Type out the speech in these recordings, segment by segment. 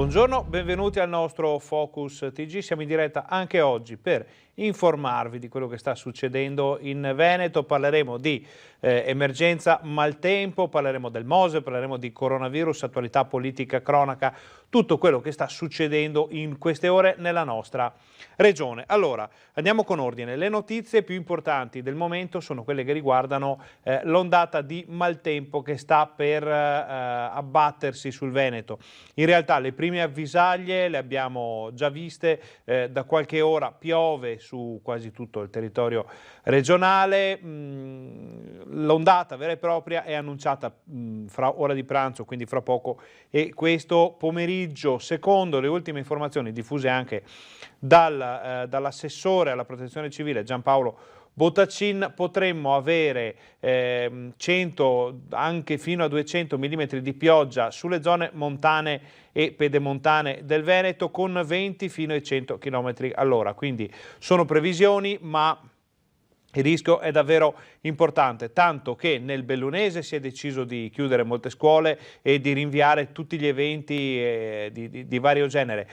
Buongiorno, benvenuti al nostro Focus TG. Siamo in diretta anche oggi per informarvi di quello che sta succedendo in Veneto. Parleremo di emergenza maltempo, parleremo del Mose, parleremo di coronavirus, attualità politica, cronaca, tutto quello che sta succedendo in queste ore nella nostra regione. Allora, andiamo con ordine. Le notizie più importanti del momento sono quelle che riguardano l'ondata di maltempo che sta per abbattersi sul Veneto. In realtà le prime avvisaglie le abbiamo già viste, da qualche ora piove su quasi tutto il territorio regionale. L'ondata vera e propria è annunciata fra ora di pranzo, quindi fra poco, e questo pomeriggio, secondo le ultime informazioni diffuse anche dall'assessore alla protezione civile Giampaolo Bottacin, potremmo avere 100, anche fino a 200 mm di pioggia sulle zone montane e pedemontane del Veneto, con 20 fino ai 100 km all'ora. Quindi sono previsioni, ma il rischio è davvero importante, tanto che nel Bellunese si è deciso di chiudere molte scuole e di rinviare tutti gli eventi di vario genere.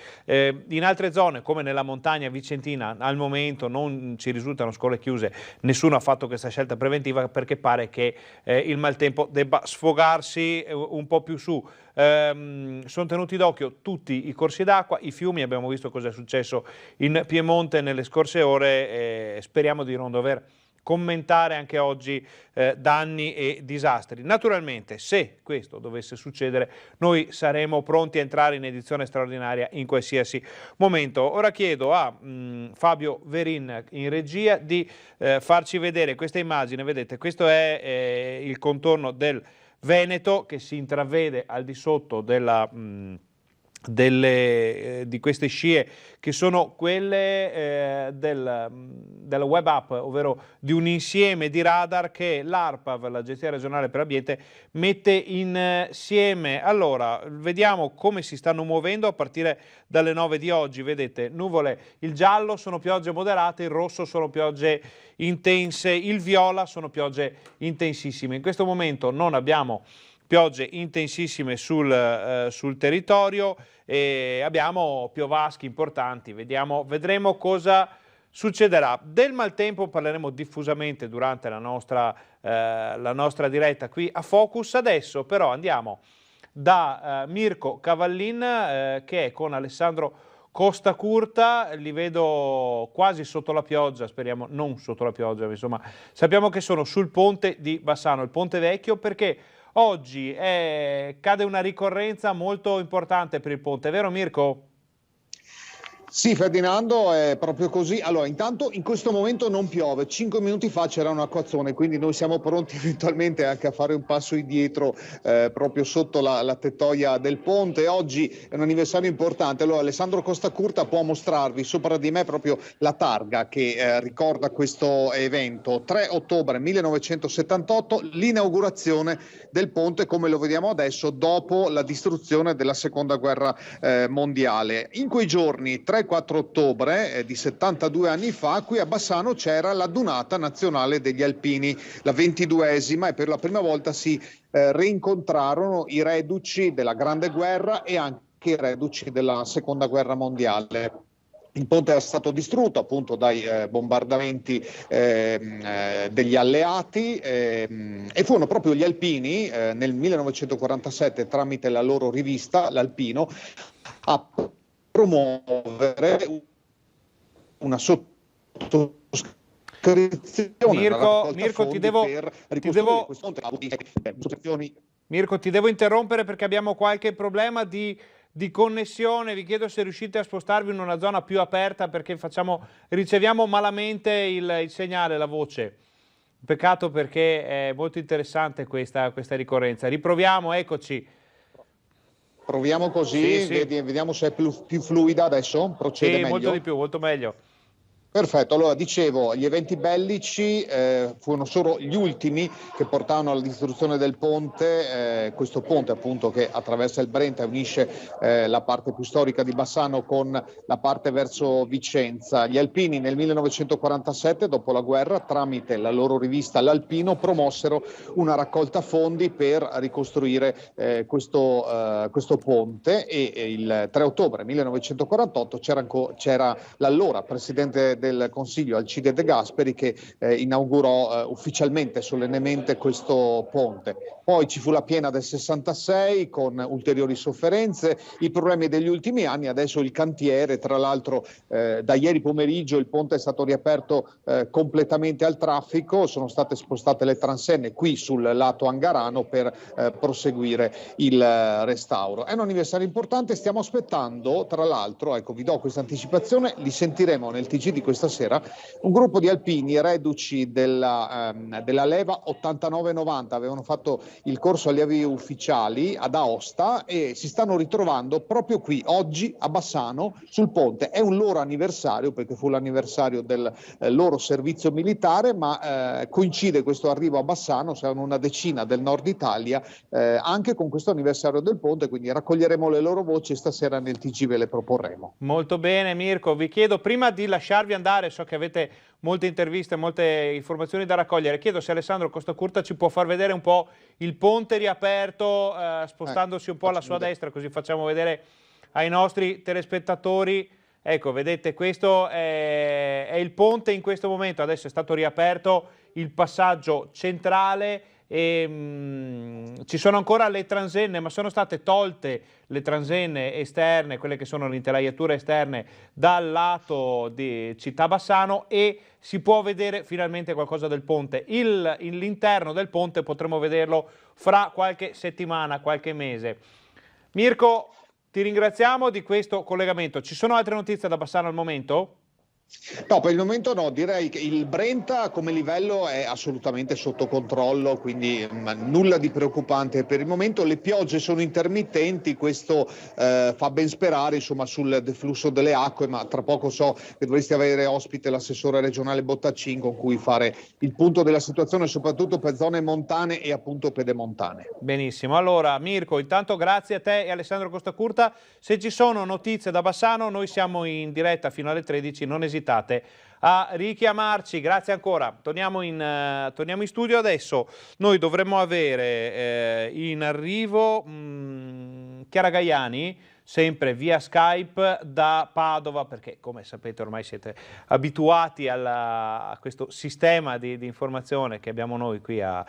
In altre zone, come nella montagna vicentina, al momento non ci risultano scuole chiuse, nessuno ha fatto questa scelta preventiva perché pare che il maltempo debba sfogarsi un po' più su. Sono tenuti d'occhio tutti i corsi d'acqua, i fiumi, abbiamo visto cosa è successo in Piemonte nelle scorse ore, speriamo di non dover commentare anche oggi danni e disastri. Naturalmente, se questo dovesse succedere, noi saremo pronti a entrare in edizione straordinaria in qualsiasi momento. Ora chiedo a Fabio Verin in regia di farci vedere questa immagine. Vedete, questo è il contorno del Veneto che si intravede al di sotto di queste scie che sono quelle della web app, ovvero di un insieme di radar che l'ARPAV, l'Agenzia regionale per l'ambiente, mette insieme. Allora, vediamo come si stanno muovendo a partire dalle 9 di oggi. Vedete, nuvole, il giallo sono piogge moderate, il rosso sono piogge intense, il viola sono piogge intensissime. In questo momento non abbiamo piogge intensissime sul territorio e abbiamo piovaschi importanti. Vedremo cosa succederà. Del maltempo parleremo diffusamente durante la nostra diretta qui a Focus. Adesso però andiamo da Mirko Cavallin che è con Alessandro Costacurta. Li vedo quasi sotto la pioggia, speriamo non sotto la pioggia, insomma sappiamo che sono sul ponte di Bassano, il ponte vecchio, perché oggi cade una ricorrenza molto importante per il ponte, vero Mirko? Sì, Ferdinando, è proprio così. Allora, intanto in questo momento non piove, 5 minuti fa c'era un acquazzone, quindi noi siamo pronti eventualmente anche a fare un passo indietro proprio sotto la tettoia del ponte. Oggi è un anniversario importante. Allora, Alessandro Costacurta può mostrarvi sopra di me proprio la targa che ricorda questo evento. 3 ottobre 1978, l'inaugurazione del ponte come lo vediamo adesso dopo la distruzione della seconda guerra mondiale. In quei giorni, 3-4 ottobre di 72 anni fa, qui a Bassano c'era la Dunata Nazionale degli Alpini, la 22esima, e per la prima volta si rincontrarono i reduci della Grande Guerra e anche i reduci della Seconda Guerra Mondiale. Il ponte è stato distrutto appunto dai bombardamenti degli alleati e furono proprio gli alpini nel 1947, tramite la loro rivista, l'Alpino, a promuovere una sottoscrizione. Mirko, ti devo interrompere perché abbiamo qualche problema di connessione. Vi chiedo se riuscite a spostarvi in una zona più aperta perché riceviamo malamente il segnale, la voce. Peccato perché è molto interessante questa ricorrenza. Riproviamo, eccoci. Proviamo così, sì. Vediamo se è più fluida adesso, procede meglio. Molto di più, molto meglio. Perfetto, allora dicevo, gli eventi bellici furono solo gli ultimi che portarono alla distruzione del ponte, questo ponte appunto che attraversa il Brenta e unisce la parte più storica di Bassano con la parte verso Vicenza. Gli alpini nel 1947, dopo la guerra, tramite la loro rivista L'Alpino, promossero una raccolta fondi per ricostruire questo ponte e il 3 ottobre 1948 c'era l'allora presidente del Consiglio Alcide De Gasperi che inaugurò ufficialmente, solennemente questo ponte. Poi ci fu la piena del 66 con ulteriori sofferenze, i problemi degli ultimi anni, adesso il cantiere, tra l'altro da ieri pomeriggio il ponte è stato riaperto completamente al traffico, sono state spostate le transenne qui sul lato Angarano per proseguire il restauro. È un anniversario importante, stiamo aspettando, tra l'altro, ecco vi do questa anticipazione, li sentiremo nel TG di questa sera, un gruppo di alpini reduci della leva 89-90, avevano fatto il corso allievi ufficiali ad Aosta e si stanno ritrovando proprio qui oggi a Bassano sul ponte. È un loro anniversario perché fu l'anniversario del loro servizio militare, ma coincide questo arrivo a Bassano, saranno una decina del nord Italia, anche con questo anniversario del ponte, quindi raccoglieremo le loro voci e stasera nel TG ve le proporremo. Molto bene Mirko, vi chiedo prima di lasciarvi andare, so che avete molte interviste, molte informazioni da raccogliere, chiedo se Alessandro Costacurta ci può far vedere un po' il ponte riaperto spostandosi un po' alla sua destra, così facciamo vedere ai nostri telespettatori. Ecco, vedete, questo è il ponte in questo momento, adesso è stato riaperto il passaggio centrale e ci sono ancora le transenne, ma sono state tolte le transenne esterne, quelle che sono le intelaiature esterne dal lato di Città Bassano e si può vedere finalmente qualcosa del ponte. L'interno del ponte potremo vederlo fra qualche settimana, qualche mese. Mirko, ti ringraziamo di questo collegamento. Ci sono altre notizie da Bassano al momento? No, per il momento no, direi che il Brenta come livello è assolutamente sotto controllo, quindi nulla di preoccupante per il momento. Le piogge sono intermittenti, questo fa ben sperare insomma, sul deflusso delle acque, ma tra poco so che dovresti avere ospite l'assessore regionale Bottacin con cui fare il punto della situazione, soprattutto per zone montane e appunto pedemontane. Benissimo, allora Mirko, intanto grazie a te e Alessandro Costacurta. Se ci sono notizie da Bassano, noi siamo in diretta fino alle 13, non esitate a richiamarci. Grazie ancora. Torniamo in studio adesso. Noi dovremmo avere in arrivo Chiara Gaiani, sempre via Skype da Padova, perché come sapete ormai siete abituati a questo sistema di informazione che abbiamo noi qui al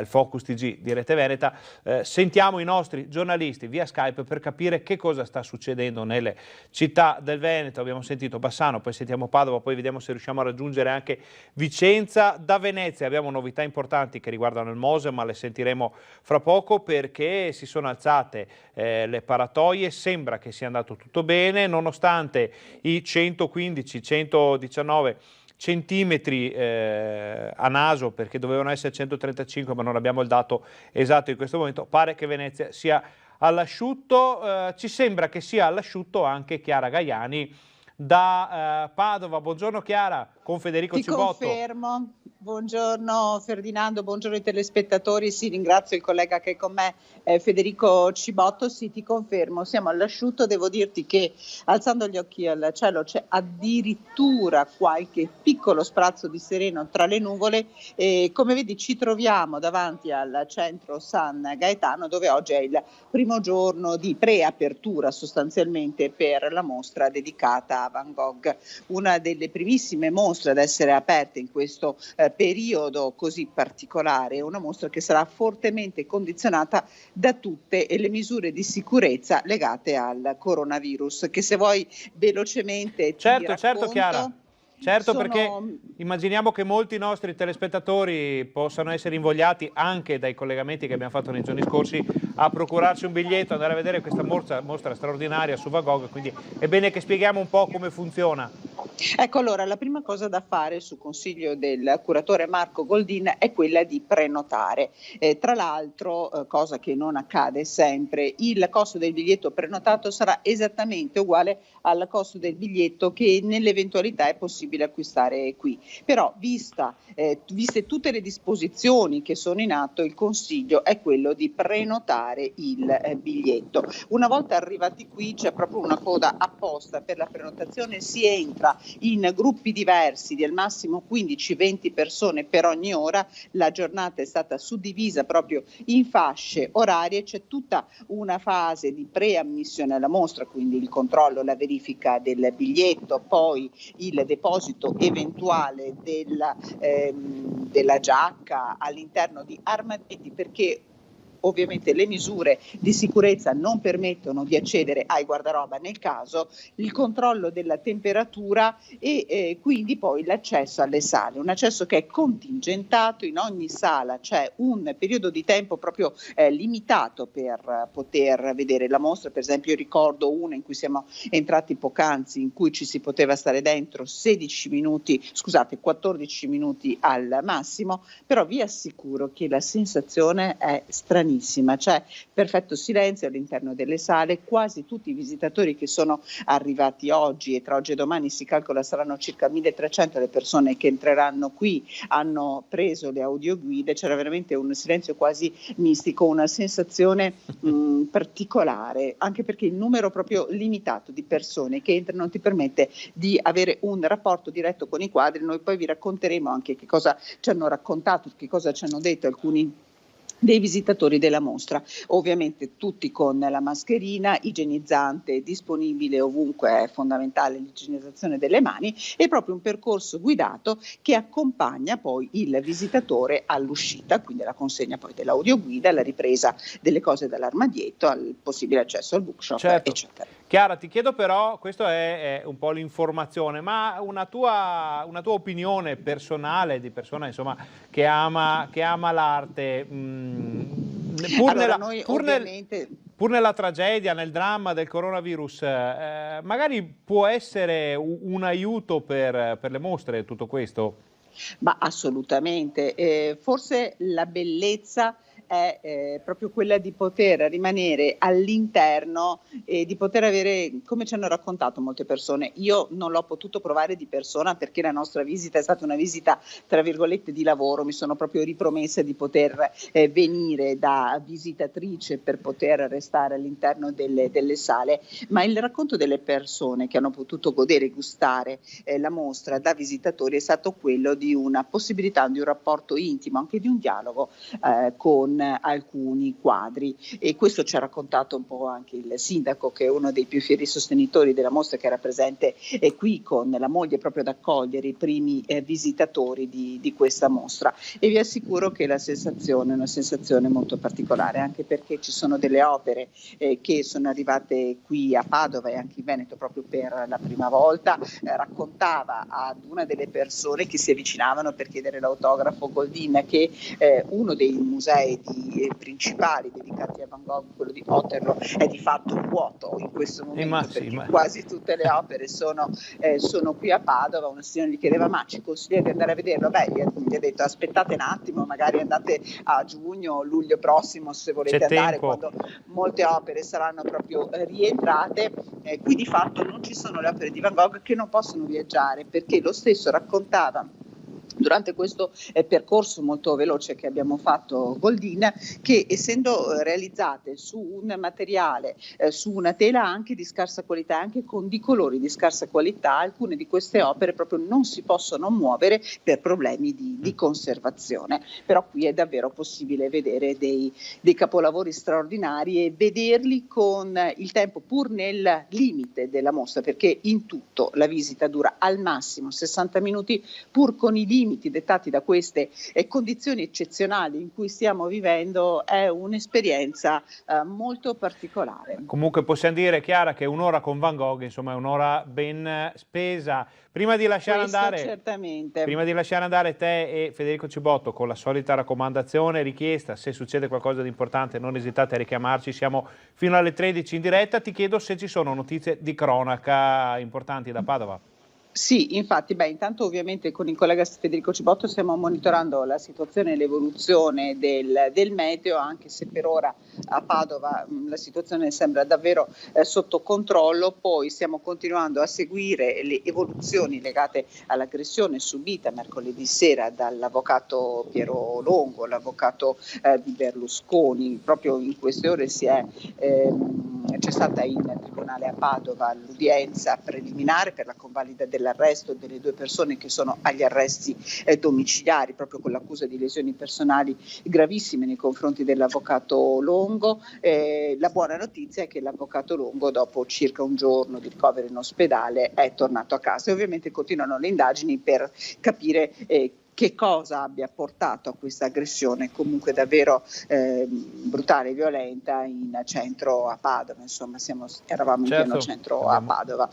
Focus TG di Rete Veneta. Sentiamo i nostri giornalisti via Skype per capire che cosa sta succedendo nelle città del Veneto. Abbiamo sentito Bassano, poi sentiamo Padova, poi vediamo se riusciamo a raggiungere anche Vicenza. Da Venezia abbiamo novità importanti che riguardano il Mose, ma le sentiremo fra poco perché si sono alzate le paratoie. Sembra che sia andato tutto bene, nonostante i 115-119 centimetri a naso, perché dovevano essere 135, ma non abbiamo il dato esatto in questo momento. Pare che Venezia sia all'asciutto, ci sembra che sia all'asciutto anche Chiara Gaiani da Padova. Buongiorno Chiara, con Federico Cibotto. Ti confermo. Buongiorno Ferdinando, buongiorno ai telespettatori, sì, ringrazio il collega che è con me, Federico Cibotto, sì, ti confermo, siamo all'asciutto. Devo dirti che alzando gli occhi al cielo c'è addirittura qualche piccolo sprazzo di sereno tra le nuvole e come vedi ci troviamo davanti al centro San Gaetano, dove oggi è il primo giorno di preapertura sostanzialmente per la mostra dedicata a Van Gogh, una delle primissime mostre ad essere aperte in questo periodo così particolare, una mostra che sarà fortemente condizionata da tutte le misure di sicurezza legate al coronavirus, che se vuoi velocemente certo Chiara. Certo, perché immaginiamo che molti nostri telespettatori possano essere invogliati anche dai collegamenti che abbiamo fatto nei giorni scorsi a procurarsi un biglietto, andare a vedere questa mostra straordinaria su Van Gogh, quindi è bene che spieghiamo un po' come funziona. Ecco, allora la prima cosa da fare su consiglio del curatore Marco Goldin è quella di prenotare. Tra l'altro, cosa che non accade sempre, il costo del biglietto prenotato sarà esattamente uguale al costo del biglietto che nell'eventualità è possibile acquistare qui. Però viste tutte le disposizioni che sono in atto, il consiglio è quello di prenotare il biglietto. Una volta arrivati qui c'è proprio una coda apposta per la prenotazione, si entra in gruppi diversi di al massimo 15-20 persone per ogni ora. La giornata è stata suddivisa proprio in fasce orarie, c'è tutta una fase di preammissione alla mostra, quindi il controllo, la verifica del biglietto, poi il deposito eventuale della giacca all'interno di armadietti, perché ovviamente le misure di sicurezza non permettono di accedere ai guardaroba nel caso, il controllo della temperatura e quindi poi l'accesso alle sale, un accesso che è contingentato. In ogni sala c'è un periodo di tempo proprio limitato per poter vedere la mostra. Per esempio, io ricordo una in cui siamo entrati poc'anzi, in cui ci si poteva stare dentro 14 minuti al massimo, però vi assicuro che la sensazione è stranissima. C'è perfetto silenzio all'interno delle sale, quasi tutti i visitatori che sono arrivati oggi, e tra oggi e domani si calcola saranno circa 1300 le persone che entreranno qui, hanno preso le audioguide. C'era veramente un silenzio quasi mistico, una sensazione particolare, anche perché il numero proprio limitato di persone che entrano ti permette di avere un rapporto diretto con i quadri. Noi poi vi racconteremo anche che cosa ci hanno raccontato, che cosa ci hanno detto alcuni dei visitatori della mostra, ovviamente tutti con la mascherina, igienizzante disponibile ovunque, è fondamentale l'igienizzazione delle mani, e proprio un percorso guidato che accompagna poi il visitatore all'uscita, quindi la consegna poi dell'audioguida, la ripresa delle cose dall'armadietto, al possibile accesso al bookshop, certo, eccetera. Chiara, ti chiedo però, questo è un po' l'informazione, ma una tua opinione personale di persona, insomma, che ama l'arte, pur nella tragedia, nel dramma del coronavirus, magari può essere un aiuto per le mostre tutto questo? Ma assolutamente, forse la bellezza è proprio quella di poter rimanere all'interno e di poter avere, come ci hanno raccontato molte persone, io non l'ho potuto provare di persona perché la nostra visita è stata una visita tra virgolette di lavoro, mi sono proprio ripromessa di poter venire da visitatrice per poter restare all'interno delle sale, ma il racconto delle persone che hanno potuto godere e gustare la mostra da visitatori è stato quello di una possibilità di un rapporto intimo, anche di un dialogo con alcuni quadri, e questo ci ha raccontato un po' anche il sindaco, che è uno dei più fieri sostenitori della mostra, che era presente qui con la moglie proprio ad accogliere i primi visitatori di questa mostra, e vi assicuro che la sensazione è una sensazione molto particolare, anche perché ci sono delle opere che sono arrivate qui a Padova e anche in Veneto proprio per la prima volta. Raccontava ad una delle persone che si avvicinavano per chiedere l'autografo Goldin che uno dei musei principali dedicati a Van Gogh, quello di Otterlo, è di fatto vuoto in questo momento, perché quasi tutte le opere sono qui a Padova. Una signora gli chiedeva: ma ci consiglia di andare a vederlo? Beh, gli ha detto: aspettate un attimo, magari andate a giugno o luglio prossimo se volete andare, quando molte opere saranno proprio rientrate. Qui di fatto non ci sono le opere di Van Gogh che non possono viaggiare, perché lo stesso raccontava durante questo percorso molto veloce che abbiamo fatto Goldin, che essendo realizzate su un materiale, su una tela anche di scarsa qualità, anche con di colori di scarsa qualità, alcune di queste opere proprio non si possono muovere per problemi di conservazione. Però qui è davvero possibile vedere dei capolavori straordinari e vederli con il tempo, pur nel limite della mostra, perché in tutto la visita dura al massimo 60 minuti, pur con i limiti dettati da queste condizioni eccezionali in cui stiamo vivendo. È un'esperienza molto particolare. Comunque possiamo dire, Chiara, che un'ora con Van Gogh, insomma, è un'ora ben spesa. Prima di lasciare andare te e Federico Cibotto, con la solita raccomandazione, richiesta: se succede qualcosa di importante non esitate a richiamarci, siamo fino alle 13 in diretta. Ti chiedo se ci sono notizie di cronaca importanti da Padova. Sì, infatti, intanto ovviamente con il collega Federico Cibotto stiamo monitorando la situazione e l'evoluzione del meteo, anche se per ora a Padova la situazione sembra davvero sotto controllo. Poi stiamo continuando a seguire le evoluzioni legate all'aggressione subita mercoledì sera dall'avvocato Piero Longo, l'avvocato di Berlusconi. Proprio in queste ore c'è stata in tribunale a Padova l'udienza preliminare per la convalida dell'arresto delle 2 persone che sono agli arresti domiciliari, proprio con l'accusa di lesioni personali gravissime nei confronti dell'avvocato Longo. La buona notizia è che l'avvocato Longo, dopo circa un giorno di ricovero in ospedale, è tornato a casa e ovviamente continuano le indagini per capire che cosa abbia portato a questa aggressione comunque davvero brutale e violenta in centro a Padova. Insomma, eravamo in pieno centro a Padova.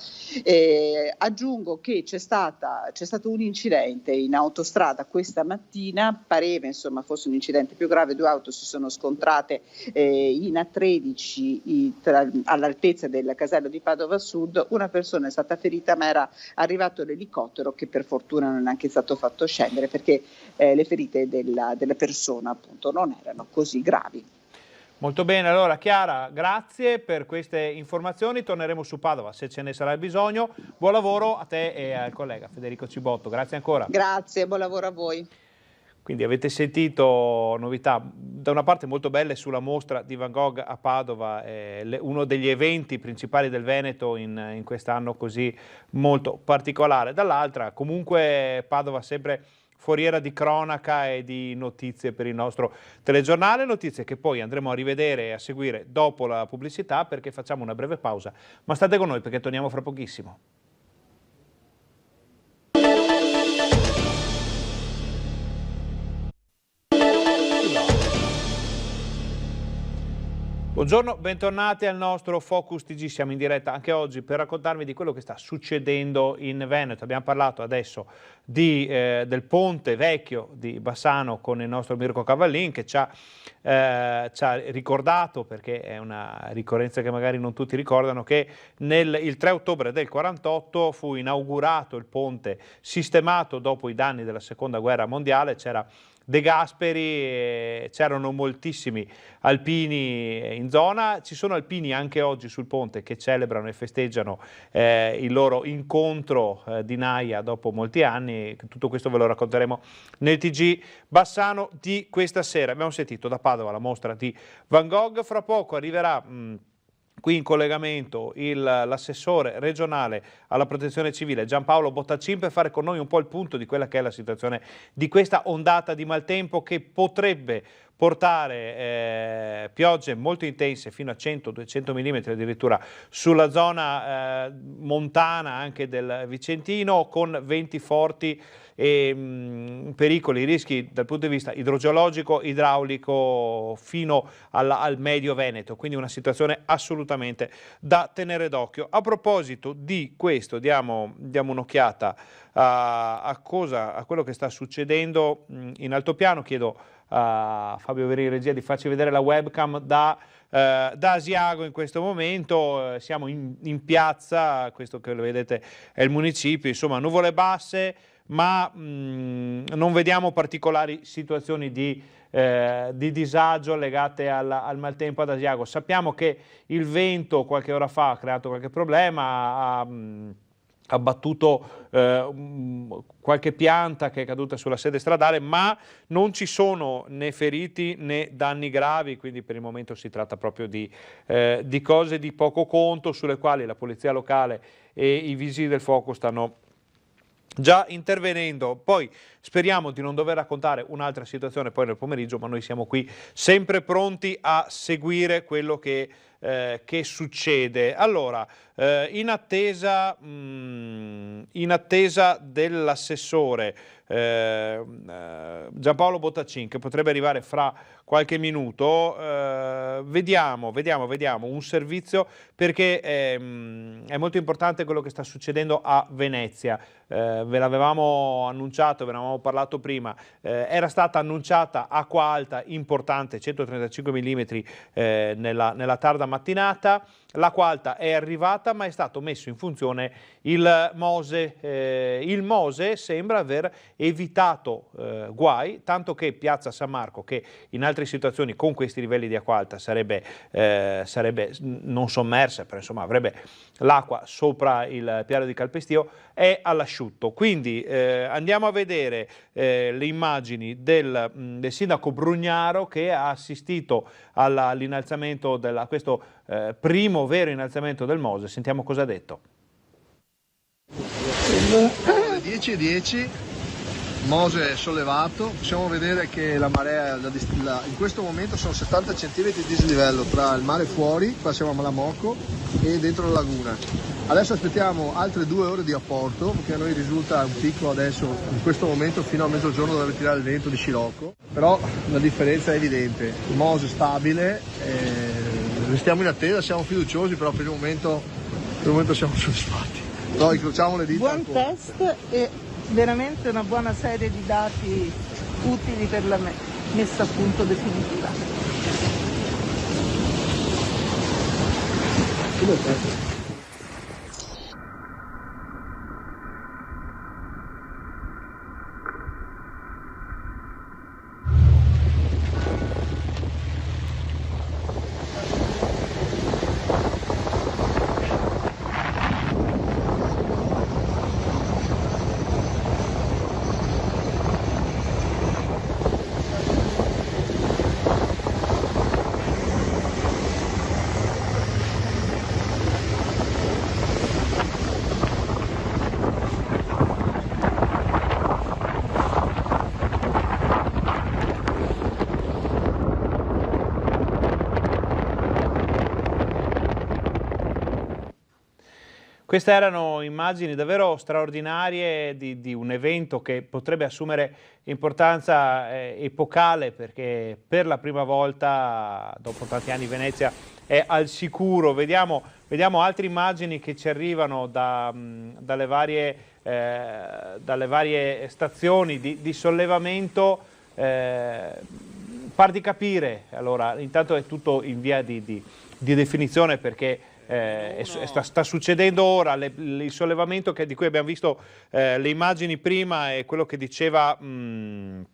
Aggiungo che c'è stato un incidente in autostrada questa mattina, pareva insomma fosse un incidente più grave, 2 auto si sono scontrate in A13 all'altezza del casello di Padova Sud, una persona è stata ferita ma era arrivato l'elicottero che per fortuna non è neanche stato fatto scendere, perché le ferite della persona appunto non erano così gravi. Molto bene, allora Chiara, grazie per queste informazioni, torneremo su Padova se ce ne sarà bisogno. Buon lavoro a te e al collega Federico Cibotto, grazie ancora. Grazie, buon lavoro a voi. Quindi avete sentito novità, da una parte molto belle sulla mostra di Van Gogh a Padova, uno degli eventi principali del Veneto in quest'anno così molto particolare, dall'altra comunque Padova sempre foriera di cronaca e di notizie per il nostro telegiornale, notizie che poi andremo a rivedere e a seguire dopo la pubblicità perché facciamo una breve pausa, ma state con noi perché torniamo fra pochissimo. Buongiorno, bentornati al nostro Focus TG, siamo in diretta anche oggi per raccontarvi di quello che sta succedendo in Veneto. Abbiamo parlato adesso del ponte vecchio di Bassano con il nostro Mirko Cavallin che ci ha ricordato, perché è una ricorrenza che magari non tutti ricordano, che il 3 ottobre del 48 fu inaugurato il ponte sistemato dopo i danni della Seconda Guerra Mondiale. C'era De Gasperi, c'erano moltissimi alpini in zona, ci sono alpini anche oggi sul ponte che celebrano e festeggiano il loro incontro di Naia dopo molti anni. Tutto questo ve lo racconteremo nel TG Bassano di questa sera. Abbiamo sentito da Padova la mostra di Van Gogh, fra poco arriverà qui in collegamento l'assessore regionale alla protezione civile Giampaolo Bottacin per fare con noi un po' il punto di quella che è la situazione di questa ondata di maltempo che potrebbe portare piogge molto intense fino a 100-200 mm addirittura sulla zona montana anche del Vicentino, con venti forti e pericoli, rischi dal punto di vista idrogeologico, idraulico fino al medio Veneto, quindi una situazione assolutamente da tenere d'occhio. A proposito di questo diamo un'occhiata a quello che sta succedendo in altopiano. Chiedo a Fabio Veri in regia di farci vedere la webcam da Asiago in questo momento. Siamo in piazza, questo che lo vedete è il municipio, insomma nuvole basse, ma non vediamo particolari situazioni di disagio legate al maltempo ad Asiago. Sappiamo che il vento qualche ora fa ha creato qualche problema, ha battuto qualche pianta che è caduta sulla sede stradale, ma non ci sono né feriti né danni gravi, quindi per il momento si tratta proprio di cose di poco conto sulle quali la polizia locale e i vigili del fuoco stanno già intervenendo. Poi speriamo di non dover raccontare un'altra situazione poi nel pomeriggio, ma noi siamo qui sempre pronti a seguire quello che succede. Allora, in attesa dell'assessore Giampaolo Bottacin, che potrebbe arrivare fra qualche minuto, vediamo un servizio, perché è molto importante quello che sta succedendo a Venezia. Ve l'avevamo annunciato, ve ne avevamo parlato prima, era stata annunciata acqua alta importante, 135 mm nella tarda mattinata. l'acqua alta è arrivata, ma è stato messo in funzione il Mose. Il Mose sembra aver evitato guai, tanto che Piazza San Marco, che in altre situazioni con questi livelli di acqua alta sarebbe non sommersa, però insomma avrebbe l'acqua sopra il piano di calpestio, è all'asciutto. Quindi andiamo a vedere le immagini del sindaco Brugnaro, che ha assistito all'innalzamento a questo primo vero innalzamento del Mose. Sentiamo cosa ha detto. Alle 10:10 Mose è sollevato, possiamo vedere che la marea in questo momento sono 70 cm di dislivello tra il mare fuori, qua siamo a Malamocco, e dentro la laguna. Adesso aspettiamo altre 2 ore di apporto, perché a noi risulta un picco adesso, in questo momento fino a mezzogiorno deve tirare il vento di scirocco, però la differenza è evidente. Il Mose stabile, restiamo in attesa, siamo fiduciosi, però per il momento siamo soddisfatti. Però incrociamo le dita. Buon test e veramente una buona serie di dati utili per la messa a punto definitiva. Queste erano immagini davvero straordinarie di un evento che potrebbe assumere importanza epocale, perché per la prima volta dopo tanti anni Venezia è al sicuro. Vediamo altre immagini che ci arrivano dalle varie stazioni di sollevamento. Par di capire, allora intanto è tutto in via di definizione, perché sta succedendo ora il sollevamento di cui abbiamo visto le immagini prima, e quello che diceva il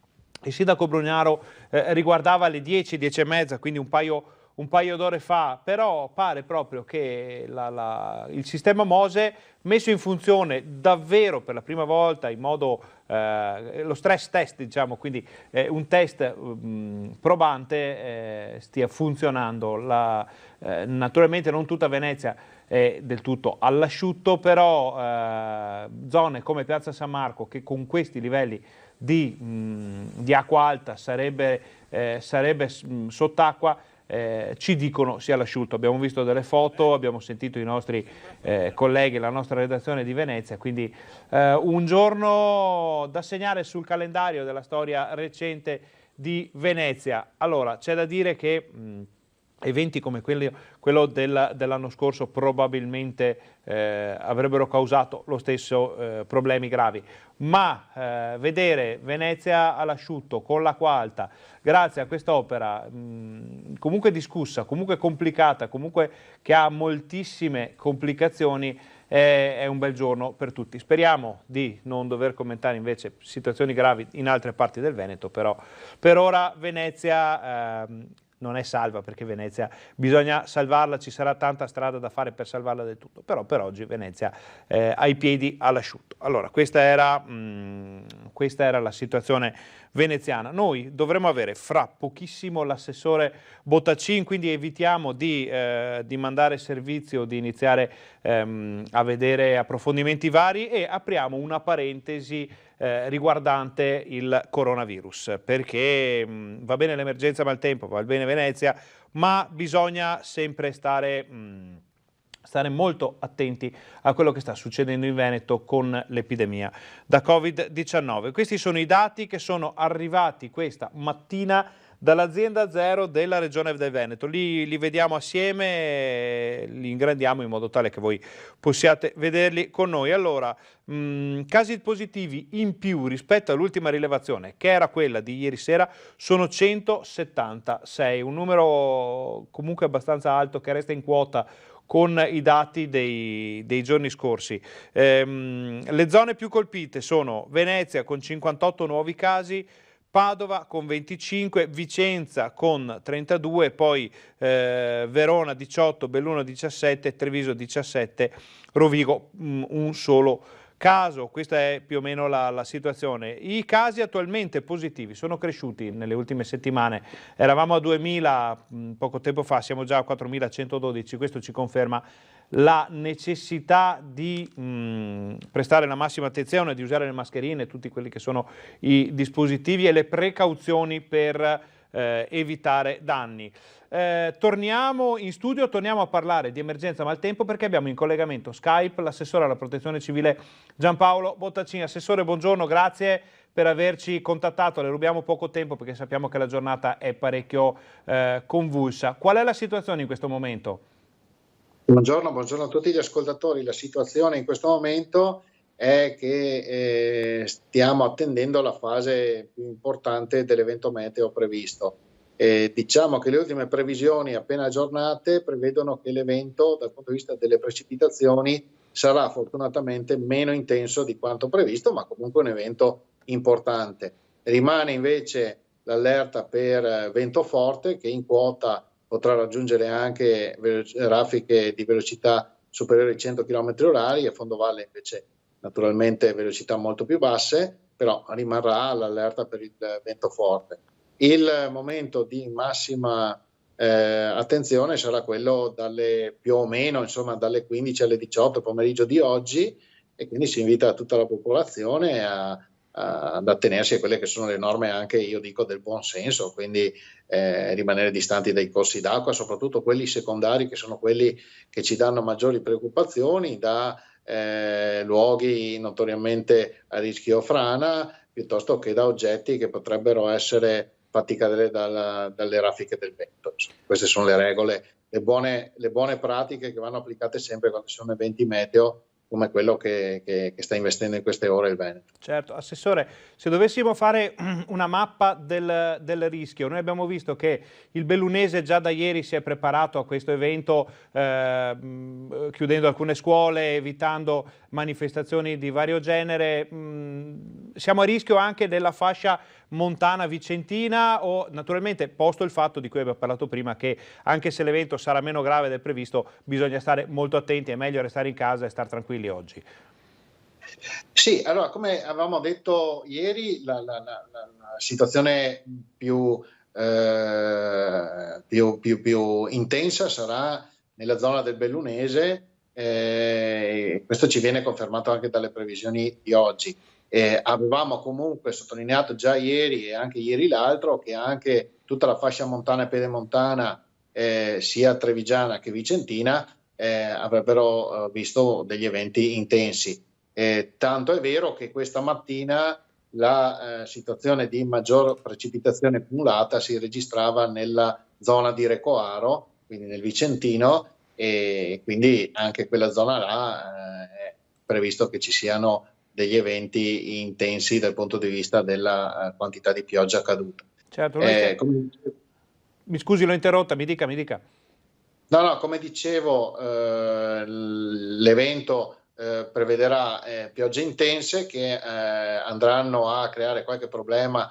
sindaco Brugnaro riguardava le 10, 10:30, quindi un paio d'ore fa, però pare proprio che il sistema Mose, messo in funzione davvero per la prima volta in modo lo stress test, diciamo, quindi un test probante, stia funzionando. Naturalmente non tutta Venezia è del tutto all'asciutto, però zone come Piazza San Marco, che con questi livelli di acqua alta sarebbe sott'acqua, ci dicono sia all'asciutto. Abbiamo visto delle foto, abbiamo sentito i nostri colleghi, la nostra redazione di Venezia, quindi un giorno da segnare sul calendario della storia recente di Venezia. Allora, c'è da dire che eventi come quello dell'anno scorso probabilmente avrebbero causato lo stesso problemi gravi, ma vedere Venezia all'asciutto con l'acqua alta, grazie a quest'opera comunque discussa, comunque complicata, comunque che ha moltissime complicazioni, è un bel giorno per tutti. Speriamo di non dover commentare invece situazioni gravi in altre parti del Veneto, però per ora Venezia non è salva, perché Venezia bisogna salvarla, ci sarà tanta strada da fare per salvarla del tutto, però per oggi Venezia ha i piedi all'asciutto. Allora, questa era la situazione veneziana. Noi dovremo avere fra pochissimo l'assessore Bottacin, quindi evitiamo di mandare servizio, di iniziare a vedere approfondimenti vari, e apriamo una parentesi riguardante il coronavirus, perché va bene l'emergenza maltempo, va bene Venezia, ma bisogna sempre stare molto attenti a quello che sta succedendo in Veneto con l'epidemia da Covid-19. Questi sono i dati che sono arrivati questa mattina dall'azienda Zero della Regione del Veneto. Li vediamo assieme, li ingrandiamo in modo tale che voi possiate vederli con noi. Allora, casi positivi in più rispetto all'ultima rilevazione, che era quella di ieri sera, sono 176, un numero comunque abbastanza alto, che resta in quota con i dati dei giorni scorsi. Le zone più colpite sono Venezia con 58 nuovi casi, Padova con 25, Vicenza con 32, poi Verona 18, Belluno 17, Treviso 17, Rovigo un solo caso. Questa è più o meno la situazione. I casi attualmente positivi sono cresciuti nelle ultime settimane, eravamo a 2000 poco tempo fa, siamo già a 4112, questo ci conferma la necessità di prestare la massima attenzione, di usare le mascherine, tutti quelli che sono i dispositivi e le precauzioni per evitare danni. Torniamo in studio, torniamo a parlare di emergenza maltempo perché abbiamo in collegamento Skype l'assessore alla protezione civile Giampaolo Bottacin. Assessore, buongiorno, grazie per averci contattato, le rubiamo poco tempo perché sappiamo che la giornata è parecchio convulsa. Qual è la situazione in questo momento? Buongiorno a tutti gli ascoltatori. La situazione in questo momento è che stiamo attendendo la fase più importante dell'evento meteo previsto. Diciamo che le ultime previsioni appena aggiornate prevedono che l'evento dal punto di vista delle precipitazioni sarà fortunatamente meno intenso di quanto previsto, ma comunque un evento importante. Rimane invece l'allerta per vento forte che in quota potrà raggiungere anche raffiche di velocità superiori ai 100 km/h e a fondovalle invece naturalmente velocità molto più basse, però rimarrà l'allerta per il vento forte. Il momento di massima attenzione sarà quello dalle più o meno insomma dalle 15 alle 18 pomeriggio di oggi, e quindi si invita tutta la popolazione ad attenersi a quelle che sono le norme anche, io dico, del buon senso, quindi rimanere distanti dai corsi d'acqua, soprattutto quelli secondari che sono quelli che ci danno maggiori preoccupazioni, da luoghi notoriamente a rischio frana piuttosto che da oggetti che potrebbero essere fatti cadere dalle raffiche del vento. Queste sono le regole, le buone pratiche che vanno applicate sempre quando ci sono eventi meteo come quello che sta investendo in queste ore il Veneto. Certo, Assessore, se dovessimo fare una mappa del rischio, noi abbiamo visto che il bellunese già da ieri si è preparato a questo evento chiudendo alcune scuole, evitando manifestazioni di vario genere. Siamo a rischio anche della fascia montana vicentina o naturalmente, posto il fatto di cui abbiamo parlato prima, che anche se l'evento sarà meno grave del previsto bisogna stare molto attenti, è meglio restare in casa e stare tranquilli oggi? Sì, allora come avevamo detto ieri la situazione più intensa sarà nella zona del bellunese, questo ci viene confermato anche dalle previsioni di oggi. Avevamo comunque sottolineato già ieri e anche ieri l'altro che anche tutta la fascia montana e pedemontana, sia trevigiana che vicentina, avrebbero visto degli eventi intensi. Tanto è vero che questa mattina la situazione di maggior precipitazione accumulata si registrava nella zona di Recoaro, quindi nel Vicentino, e quindi anche quella zona là è previsto che ci siano degli eventi intensi dal punto di vista della quantità di pioggia caduta. Certo, mi scusi, l'ho interrotta, mi dica. No, come dicevo, l'evento prevederà piogge intense che andranno a creare qualche problema,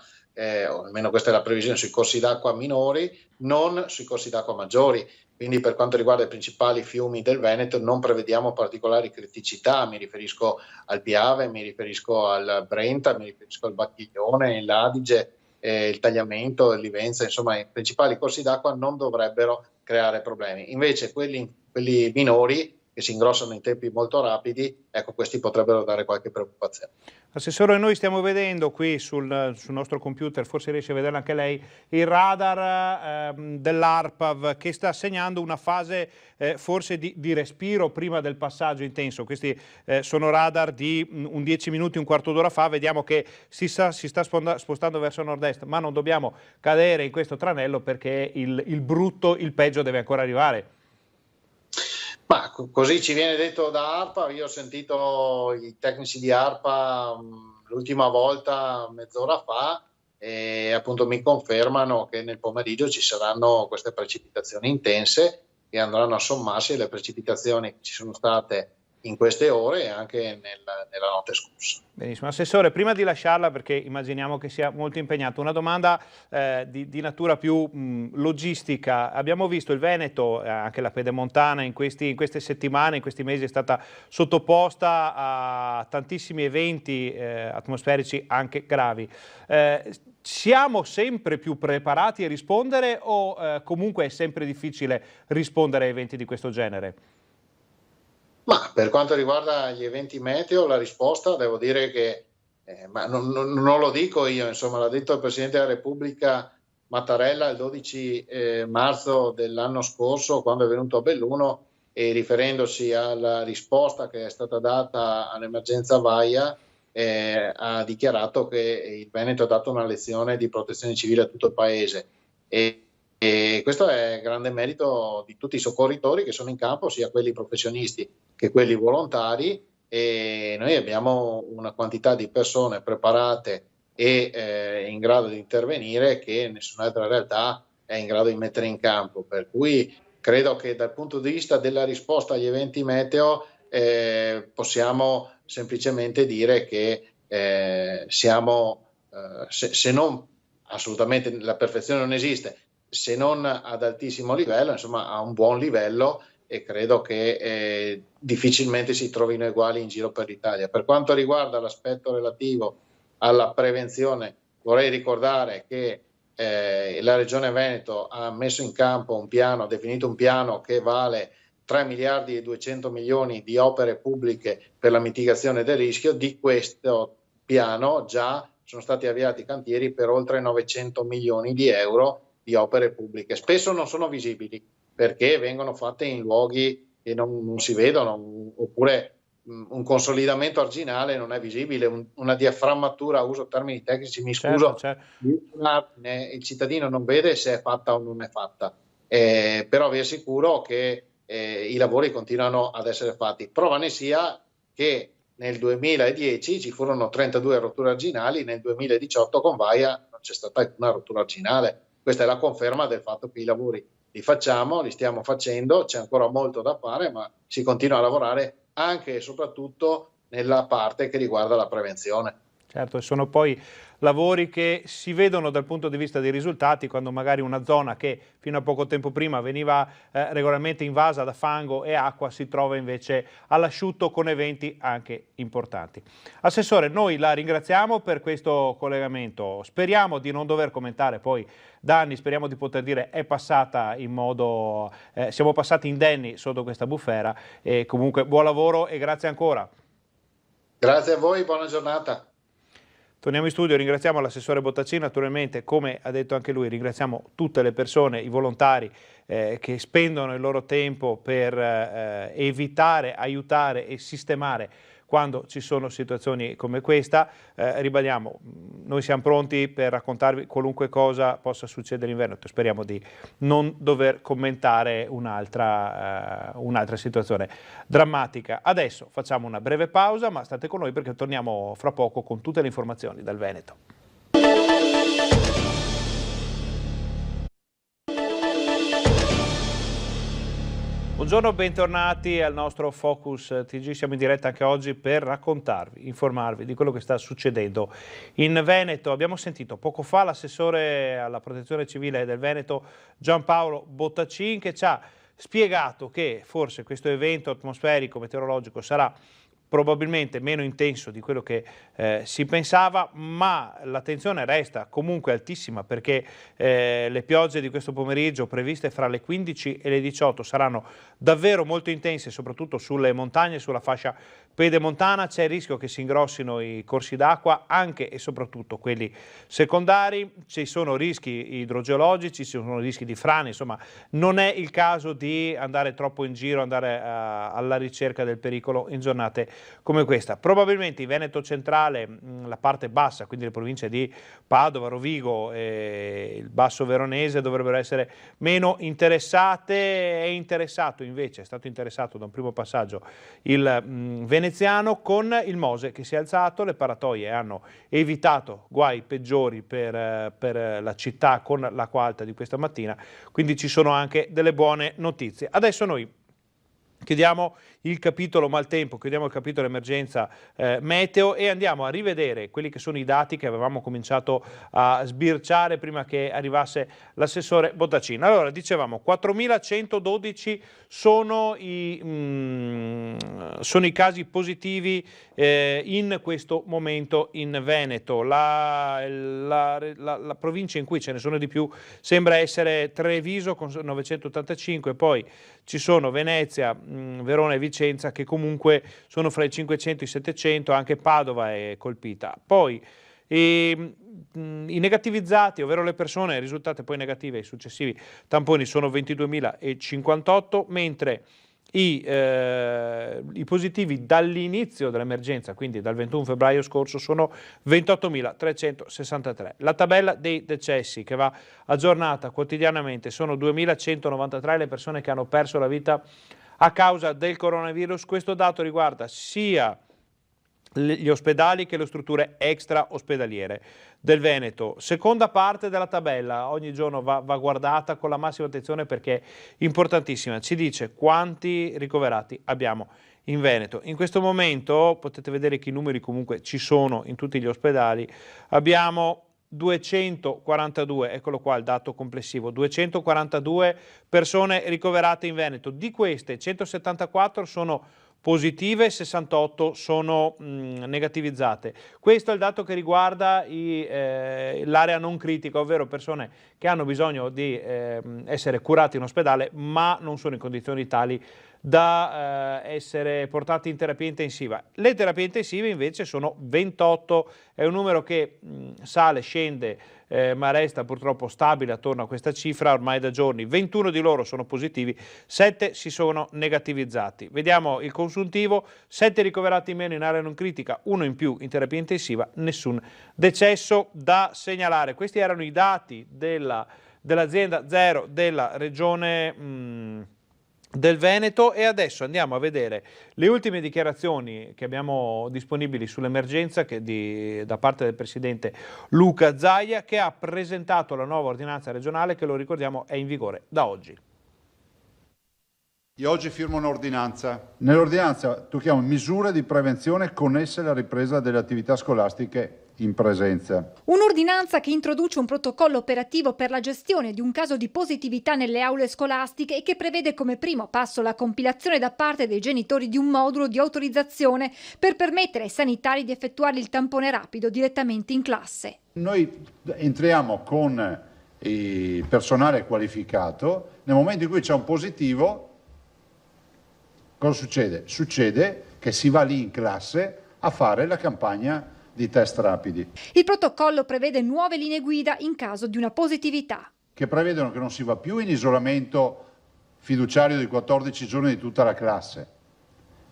o almeno questa è la previsione, sui corsi d'acqua minori, non sui corsi d'acqua maggiori. Quindi per quanto riguarda i principali fiumi del Veneto non prevediamo particolari criticità, mi riferisco al Piave, mi riferisco al Brenta, mi riferisco al Bacchiglione, l'Adige, il Tagliamento, il Livenza, insomma i principali corsi d'acqua non dovrebbero creare problemi. Invece quelli minori, che si ingrossano in tempi molto rapidi, ecco, questi potrebbero dare qualche preoccupazione. Assessore, noi stiamo vedendo qui sul nostro computer, forse riesce a vederlo anche lei, il radar dell'ARPAV che sta segnando una fase forse di respiro prima del passaggio intenso. Questi sono radar di un 10 minuti, un quarto d'ora fa, vediamo che si sta spostando verso nord-est, ma non dobbiamo cadere in questo tranello perché il brutto, il peggio deve ancora arrivare. Ma così ci viene detto da ARPA. Io ho sentito i tecnici di ARPA l'ultima volta mezz'ora fa e appunto mi confermano che nel pomeriggio ci saranno queste precipitazioni intense che andranno a sommarsi alle precipitazioni che ci sono state in queste ore e anche nella notte scorsa. Benissimo. Assessore, prima di lasciarla, perché immaginiamo che sia molto impegnato, una domanda di natura più logistica. Abbiamo visto il Veneto, anche la Pedemontana in queste settimane, in questi mesi è stata sottoposta a tantissimi eventi atmosferici anche gravi. Siamo sempre più preparati a rispondere o comunque è sempre difficile rispondere a eventi di questo genere? Ma per quanto riguarda gli eventi meteo, la risposta devo dire che, ma non lo dico io, insomma, l'ha detto il Presidente della Repubblica Mattarella il 12 marzo dell'anno scorso, quando è venuto a Belluno, e riferendosi alla risposta che è stata data all'emergenza Vaia, ha dichiarato che il Veneto ha dato una lezione di protezione civile a tutto il paese. E questo è grande merito di tutti i soccorritori che sono in campo, sia quelli professionisti che quelli volontari, e noi abbiamo una quantità di persone preparate e in grado di intervenire che nessun'altra realtà è in grado di mettere in campo, per cui credo che dal punto di vista della risposta agli eventi meteo possiamo semplicemente dire che siamo, se non assolutamente la perfezione non esiste, se non ad altissimo livello, insomma a un buon livello, e credo che difficilmente si trovino uguali in giro per l'Italia. Per quanto riguarda l'aspetto relativo alla prevenzione, vorrei ricordare che la Regione Veneto ha messo in campo un piano, ha definito un piano che vale 3 miliardi e 200 milioni di opere pubbliche per la mitigazione del rischio. Di questo piano già sono stati avviati i cantieri per oltre 900 milioni di euro di opere pubbliche. Spesso non sono visibili perché vengono fatte in luoghi che non si vedono, oppure un consolidamento arginale non è visibile, una diaframmatura, uso termini tecnici, mi scuso, certo. Il cittadino non vede se è fatta o non è fatta, però vi assicuro che i lavori continuano ad essere fatti. Prova ne sia che nel 2010 ci furono 32 rotture arginali, nel 2018 con Vaia non c'è stata alcuna rottura arginale. Questa è la conferma del fatto che i lavori li facciamo, li stiamo facendo, c'è ancora molto da fare, ma si continua a lavorare anche e soprattutto nella parte che riguarda la prevenzione. Certo, e sono poi lavori che si vedono dal punto di vista dei risultati, quando magari una zona che fino a poco tempo prima veniva regolarmente invasa da fango e acqua si trova invece all'asciutto con eventi anche importanti. Assessore, noi la ringraziamo per questo collegamento, speriamo di non dover commentare poi danni, speriamo di poter dire è passata in modo, siamo passati indenni sotto questa bufera, e comunque buon lavoro e grazie ancora. Grazie a voi, buona giornata. Torniamo in studio, ringraziamo l'assessore Bottacin, naturalmente come ha detto anche lui ringraziamo tutte le persone, i volontari che spendono il loro tempo per evitare, aiutare e sistemare quando ci sono situazioni come questa. Ribadiamo, noi siamo pronti per raccontarvi qualunque cosa possa succedere in Veneto, speriamo di non dover commentare un'altra situazione drammatica. Adesso facciamo una breve pausa, ma state con noi perché torniamo fra poco con tutte le informazioni dal Veneto. Buongiorno, bentornati al nostro Focus TG, siamo in diretta anche oggi per raccontarvi, informarvi di quello che sta succedendo in Veneto. Abbiamo sentito poco fa l'assessore alla protezione civile del Veneto Giampaolo Bottacin che ci ha spiegato che forse questo evento atmosferico meteorologico sarà probabilmente meno intenso di quello che si pensava, ma l'attenzione resta comunque altissima perché le piogge di questo pomeriggio previste fra le 15 e le 18 saranno davvero molto intense, soprattutto sulle montagne, sulla fascia pedemontana. C'è il rischio che si ingrossino i corsi d'acqua, anche e soprattutto quelli secondari, ci sono rischi idrogeologici, ci sono rischi di frane, insomma non è il caso di andare troppo in giro, andare alla ricerca del pericolo in giornate come questa. Probabilmente in Veneto centrale, la parte bassa, quindi le province di Padova, Rovigo e il Basso Veronese dovrebbero essere meno interessate. È stato interessato da un primo passaggio il Veneto veneziano, con il Mose che si è alzato, le paratoie hanno evitato guai peggiori per la città con l'acqua alta di questa mattina, quindi ci sono anche delle buone notizie. Adesso noi chiudiamo il capitolo maltempo, chiudiamo il capitolo emergenza meteo e andiamo a rivedere quelli che sono i dati che avevamo cominciato a sbirciare prima che arrivasse l'assessore Bottacin. Allora, dicevamo 4.112 sono i casi positivi in questo momento in Veneto. La provincia in cui ce ne sono di più sembra essere Treviso con 985, poi ci sono Venezia, Verona e Vicenza che comunque sono fra i 500 e i 700, anche Padova è colpita. Poi i negativizzati, ovvero le persone risultate poi negative ai successivi tamponi, sono 22.058, mentre i positivi dall'inizio dell'emergenza, quindi dal 21 febbraio scorso, sono 28.363. La tabella dei decessi che va aggiornata quotidianamente, sono 2.193 le persone che hanno perso la vita a causa del coronavirus. Questo dato riguarda sia gli ospedali che le strutture extra ospedaliere del Veneto. Seconda parte della tabella, ogni giorno va guardata con la massima attenzione perché è importantissima, ci dice quanti ricoverati abbiamo in Veneto. In questo momento potete vedere che i numeri comunque ci sono in tutti gli ospedali, abbiamo 242, eccolo qua il dato complessivo, 242 persone ricoverate in Veneto, di queste 174 sono positive, 68 sono negativizzate. Questo è il dato che riguarda l'area non critica, ovvero persone che hanno bisogno di essere curate in ospedale ma non sono in condizioni tali da essere portate in terapia intensiva. Le terapie intensive invece sono 28, è un numero che sale, scende, ma resta purtroppo stabile attorno a questa cifra ormai da giorni. 21 di loro sono positivi, 7 si sono negativizzati. Vediamo il consuntivo: 7 ricoverati in meno in area non critica, 1 in più in terapia intensiva, nessun decesso da segnalare. Questi erano i dati dell'azienda Zero della regione del Veneto e adesso andiamo a vedere le ultime dichiarazioni che abbiamo disponibili sull'emergenza da parte del presidente Luca Zaia, che ha presentato la nuova ordinanza regionale che, lo ricordiamo, è in vigore da oggi. Io oggi firmo un'ordinanza. Nell'ordinanza tocchiamo misure di prevenzione connesse alla ripresa delle attività scolastiche in presenza. Un'ordinanza che introduce un protocollo operativo per la gestione di un caso di positività nelle aule scolastiche e che prevede come primo passo la compilazione da parte dei genitori di un modulo di autorizzazione per permettere ai sanitari di effettuare il tampone rapido direttamente in classe. Noi entriamo con il personale qualificato, nel momento in cui c'è un positivo, cosa succede? Succede che si va lì in classe a fare la campagna di test rapidi. Il protocollo prevede nuove linee guida in caso di una positività, che prevedono che non si va più in isolamento fiduciario di 14 giorni di tutta la classe,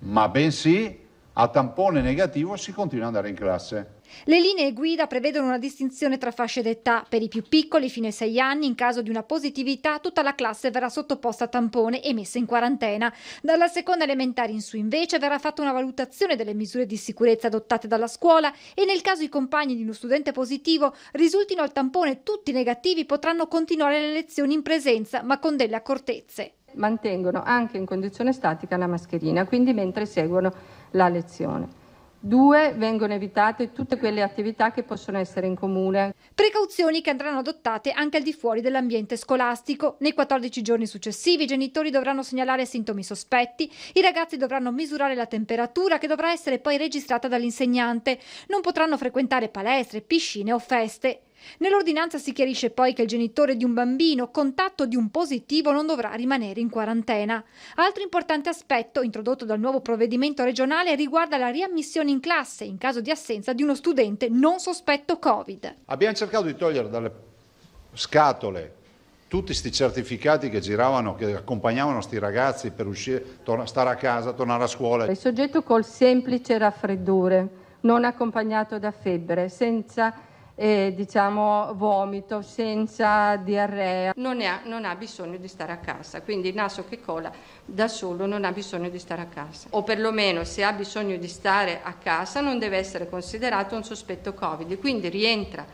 ma bensì a tampone negativo si continua ad andare in classe. Le linee guida prevedono una distinzione tra fasce d'età. Per i più piccoli, fino ai 6 anni, in caso di una positività, tutta la classe verrà sottoposta a tampone e messa in quarantena. Dalla seconda elementare in su, invece, verrà fatta una valutazione delle misure di sicurezza adottate dalla scuola e nel caso i compagni di uno studente positivo risultino al tampone tutti negativi, potranno continuare le lezioni in presenza, ma con delle accortezze. Mantengono anche in condizione statica la mascherina, quindi mentre seguono la lezione. 2, vengono evitate tutte quelle attività che possono essere in comune. Precauzioni che andranno adottate anche al di fuori dell'ambiente scolastico. Nei 14 giorni successivi i genitori dovranno segnalare sintomi sospetti, i ragazzi dovranno misurare la temperatura che dovrà essere poi registrata dall'insegnante, non potranno frequentare palestre, piscine o feste. Nell'ordinanza si chiarisce poi che il genitore di un bambino contatto di un positivo non dovrà rimanere in quarantena. Altro importante aspetto introdotto dal nuovo provvedimento regionale riguarda la riammissione in classe in caso di assenza di uno studente non sospetto Covid. Abbiamo cercato di togliere dalle scatole tutti questi certificati che giravano, che accompagnavano questi ragazzi per uscire, stare a casa, tornare a scuola. Il soggetto col semplice raffreddore, non accompagnato da febbre, senza diciamo vomito, senza diarrea, non ha bisogno di stare a casa. Quindi il naso che cola da solo non ha bisogno di stare a casa, o perlomeno se ha bisogno di stare a casa non deve essere considerato un sospetto Covid, quindi rientra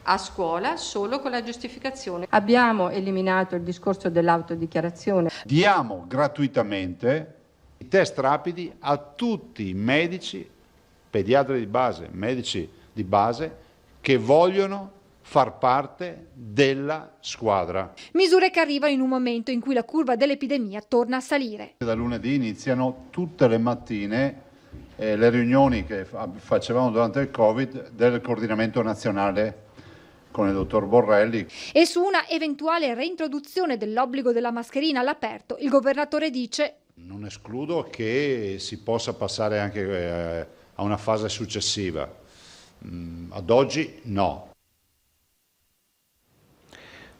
a scuola solo con la giustificazione. Abbiamo eliminato il discorso dell'autodichiarazione. Diamo gratuitamente i test rapidi a tutti i medici, pediatri di base, medici di base che vogliono far parte della squadra. Misure che arrivano in un momento in cui la curva dell'epidemia torna a salire. Da lunedì iniziano tutte le mattine le riunioni che facevamo durante il Covid del coordinamento nazionale con il dottor Borrelli. E su una eventuale reintroduzione dell'obbligo della mascherina all'aperto, il governatore dice: non escludo che si possa passare anche a una fase successiva. Ad oggi no.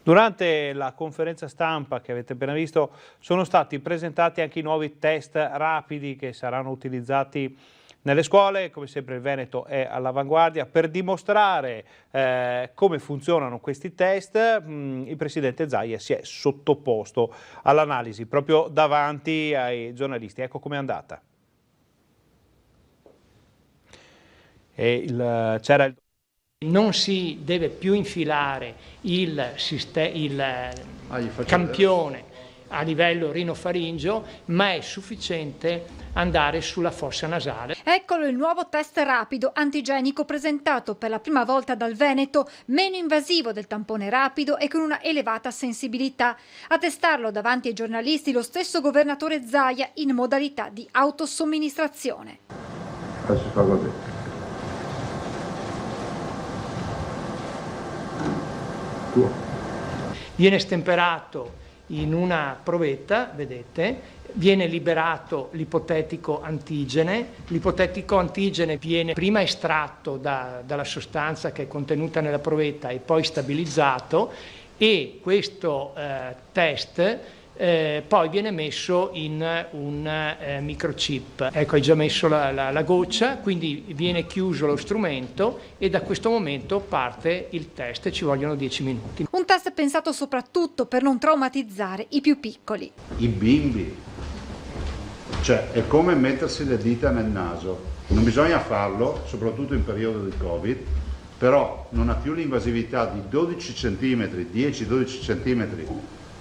Durante la conferenza stampa che avete appena visto sono stati presentati anche i nuovi test rapidi che saranno utilizzati nelle scuole. Come sempre il Veneto è all'avanguardia per dimostrare come funzionano questi test. Il presidente Zaia si è sottoposto all'analisi proprio davanti ai giornalisti. Ecco com'è andata. Non si deve più infilare il campione a livello rinofaringeo, ma è sufficiente andare sulla fossa nasale. Eccolo il nuovo test rapido antigenico presentato per la prima volta dal Veneto, meno invasivo del tampone rapido e con una elevata sensibilità. A testarlo davanti ai giornalisti lo stesso governatore Zaia in modalità di autosomministrazione. Adesso fa così. Viene stemperato in una provetta, vedete, viene liberato l'ipotetico antigene. L'ipotetico antigene viene prima estratto dalla sostanza che è contenuta nella provetta e poi stabilizzato, e questo test poi viene messo in un microchip. Ecco, hai già messo la goccia, quindi viene chiuso lo strumento e da questo momento parte il test, ci vogliono 10 minuti. Un test pensato soprattutto per non traumatizzare i più piccoli. I bimbi, cioè è come mettersi le dita nel naso, non bisogna farlo, soprattutto in periodo di Covid, però non ha più l'invasività di 12 cm, 10-12 cm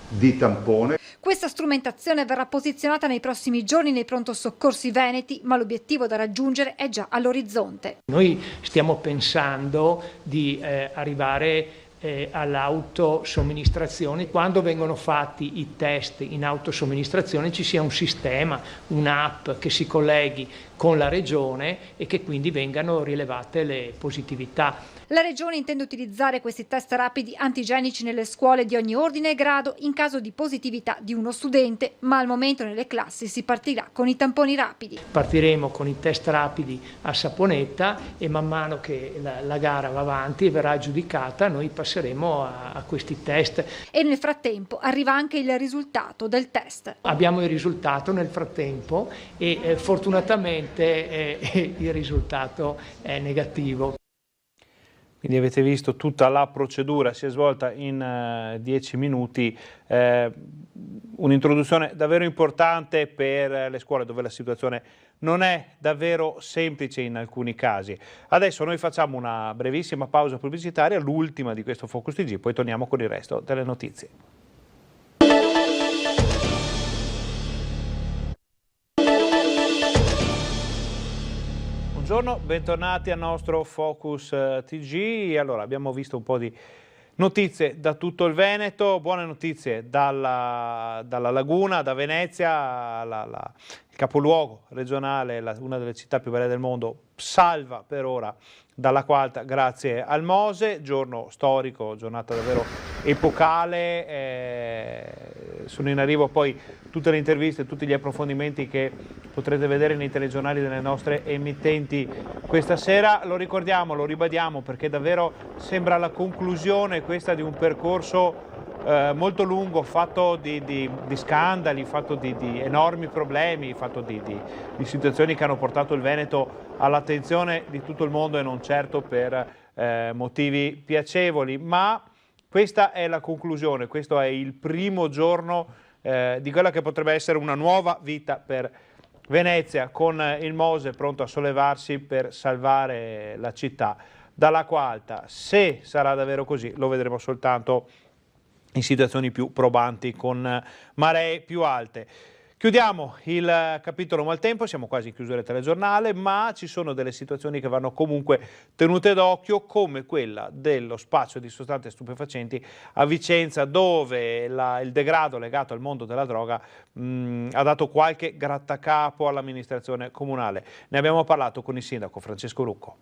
di tampone. Questa strumentazione verrà posizionata nei prossimi giorni nei pronto soccorsi veneti, ma l'obiettivo da raggiungere è già all'orizzonte. Noi stiamo pensando di arrivare all'autosomministrazione. Quando vengono fatti i test in autosomministrazione ci sia un sistema, un'app che si colleghi con la regione e che quindi vengano rilevate le positività. La Regione intende utilizzare questi test rapidi antigenici nelle scuole di ogni ordine e grado in caso di positività di uno studente, ma al momento nelle classi si partirà con i tamponi rapidi. Partiremo con i test rapidi a Saponetta e man mano che la gara va avanti e verrà aggiudicata noi passeremo a questi test. E nel frattempo arriva anche il risultato del test. Abbiamo il risultato nel frattempo e fortunatamente il risultato è negativo. Quindi avete visto tutta la procedura, si è svolta in 10 minuti, un'introduzione davvero importante per le scuole dove la situazione non è davvero semplice in alcuni casi. Adesso noi facciamo una brevissima pausa pubblicitaria, l'ultima di questo Focus TG, poi torniamo con il resto delle notizie. Buongiorno, bentornati al nostro Focus TG. Allora, abbiamo visto un po' di notizie da tutto il Veneto, buone notizie dalla Laguna, da Venezia, il capoluogo regionale, una delle città più belle del mondo, salva per ora dalla Qualta grazie al Mose, giorno storico, giornata davvero epocale. Sono in arrivo poi tutte le interviste, tutti gli approfondimenti che potrete vedere nei telegiornali delle nostre emittenti questa sera. Lo ricordiamo, lo ribadiamo perché davvero sembra la conclusione questa di un percorso molto lungo, fatto di scandali, fatto di enormi problemi, fatto di situazioni che hanno portato il Veneto all'attenzione di tutto il mondo e non certo per motivi piacevoli, ma questa è la conclusione, questo è il primo giorno di quella che potrebbe essere una nuova vita per Venezia, con il Mose pronto a sollevarsi per salvare la città dall'acqua alta. Se sarà davvero così, lo vedremo soltanto in situazioni più probanti, con maree più alte. Chiudiamo il capitolo maltempo, siamo quasi in chiusura del telegiornale, ma ci sono delle situazioni che vanno comunque tenute d'occhio, come quella dello spaccio di sostanze stupefacenti a Vicenza, dove il degrado legato al mondo della droga ha dato qualche grattacapo all'amministrazione comunale. Ne abbiamo parlato con il sindaco Francesco Rucco.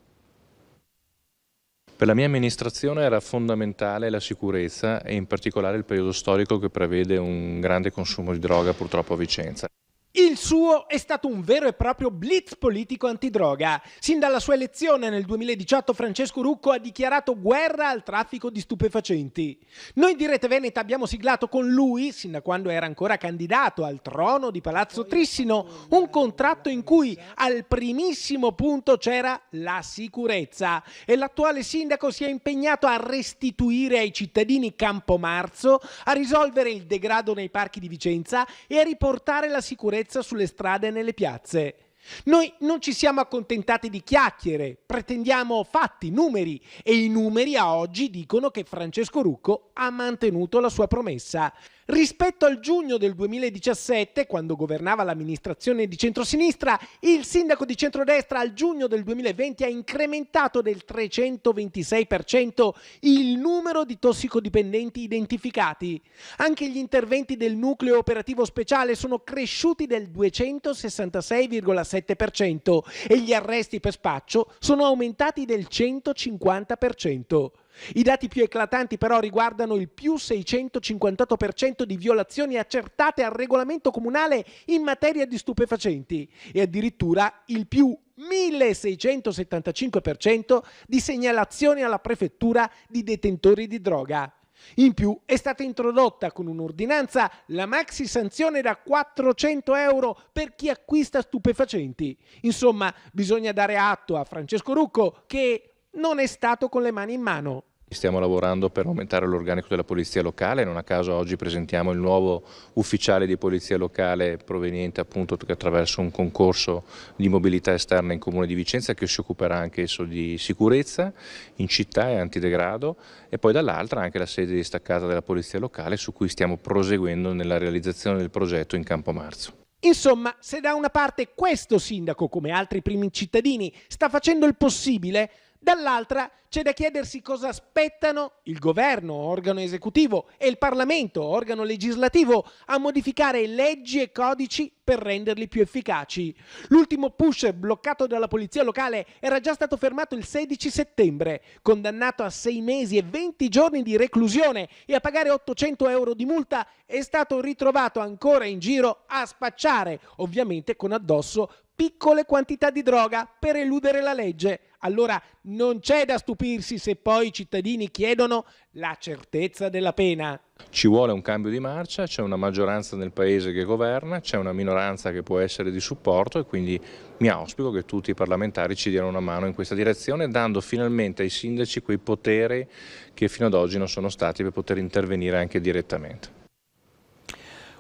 Per la mia amministrazione era fondamentale la sicurezza e in particolare il periodo storico che prevede un grande consumo di droga purtroppo a Vicenza. Il suo è stato un vero e proprio blitz politico antidroga. Sin dalla sua elezione nel 2018 Francesco Rucco ha dichiarato guerra al traffico di stupefacenti. Noi di Rete Veneta abbiamo siglato con lui, sin da quando era ancora candidato al trono di Palazzo Trissino, un contratto in cui al primissimo punto c'era la sicurezza, e l'attuale sindaco si è impegnato a restituire ai cittadini Campomarzo, a risolvere il degrado nei parchi di Vicenza e a riportare la sicurezza sulle strade e nelle piazze. Noi non ci siamo accontentati di chiacchiere, pretendiamo fatti, numeri, e i numeri a oggi dicono che Francesco Rucco ha mantenuto la sua promessa. Rispetto al giugno del 2017, quando governava l'amministrazione di centrosinistra, il sindaco di centrodestra al giugno del 2020 ha incrementato del 326% il numero di tossicodipendenti identificati. Anche gli interventi del nucleo operativo speciale sono cresciuti del 266,7% e gli arresti per spaccio sono aumentati del 150%. I dati più eclatanti però riguardano il più 658% di violazioni accertate al regolamento comunale in materia di stupefacenti e addirittura il più 1675% di segnalazioni alla prefettura di detentori di droga. In più è stata introdotta con un'ordinanza la maxi sanzione da 400 euro per chi acquista stupefacenti. Insomma, bisogna dare atto a Francesco Rucco che non è stato con le mani in mano. Stiamo lavorando per aumentare l'organico della polizia locale, non a caso oggi presentiamo il nuovo ufficiale di polizia locale proveniente appunto attraverso un concorso di mobilità esterna in Comune di Vicenza, che si occuperà anche esso di sicurezza in città e antidegrado, e poi dall'altra anche la sede distaccata della polizia locale, su cui stiamo proseguendo nella realizzazione del progetto in Campomarzo. Insomma, se da una parte questo sindaco, come altri primi cittadini, sta facendo il possibile, dall'altra c'è da chiedersi cosa aspettano il governo, organo esecutivo, e il Parlamento, organo legislativo, a modificare leggi e codici per renderli più efficaci. L'ultimo pusher bloccato dalla polizia locale era già stato fermato il 16 settembre, condannato a 6 mesi e 20 giorni di reclusione e a pagare 800 euro di multa, è stato ritrovato ancora in giro a spacciare, ovviamente con addosso piccole quantità di droga per eludere la legge. Allora non c'è da stupirsi se poi i cittadini chiedono la certezza della pena. Ci vuole un cambio di marcia, c'è una maggioranza nel Paese che governa, c'è una minoranza che può essere di supporto, e quindi mi auspico che tutti i parlamentari ci diano una mano in questa direzione, dando finalmente ai sindaci quei poteri che fino ad oggi non sono stati, per poter intervenire anche direttamente.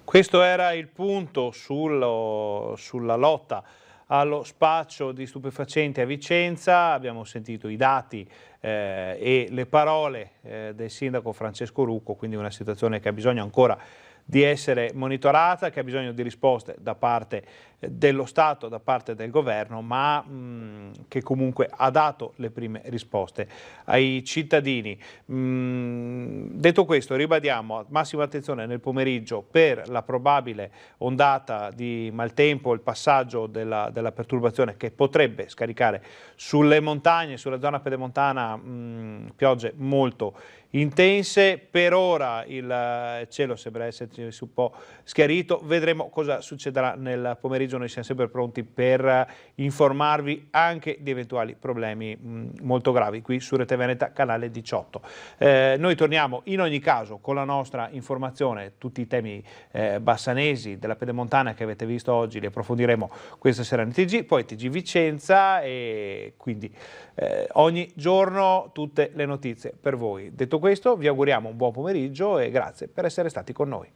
Questo era il punto sulla lotta allo spaccio di stupefacenti a Vicenza. Abbiamo sentito i dati e le parole del sindaco Francesco Rucco, quindi una situazione che ha bisogno ancora di essere monitorata, che ha bisogno di risposte da parte dello Stato, da parte del governo, ma che comunque ha dato le prime risposte ai cittadini. Detto questo, ribadiamo massima attenzione nel pomeriggio per la probabile ondata di maltempo, il passaggio della perturbazione che potrebbe scaricare sulle montagne, sulla zona pedemontana, piogge molto intense. Per ora il cielo sembra esserci si è un po' schiarito, vedremo cosa succederà nel pomeriggio, noi siamo sempre pronti per informarvi anche di eventuali problemi molto gravi qui su Rete Veneta, canale 18. Noi torniamo in ogni caso con la nostra informazione, tutti i temi bassanesi della pedemontana che avete visto oggi li approfondiremo questa sera in TG, poi TG Vicenza e quindi ogni giorno tutte le notizie per voi. Detto questo vi auguriamo un buon pomeriggio e grazie per essere stati con noi.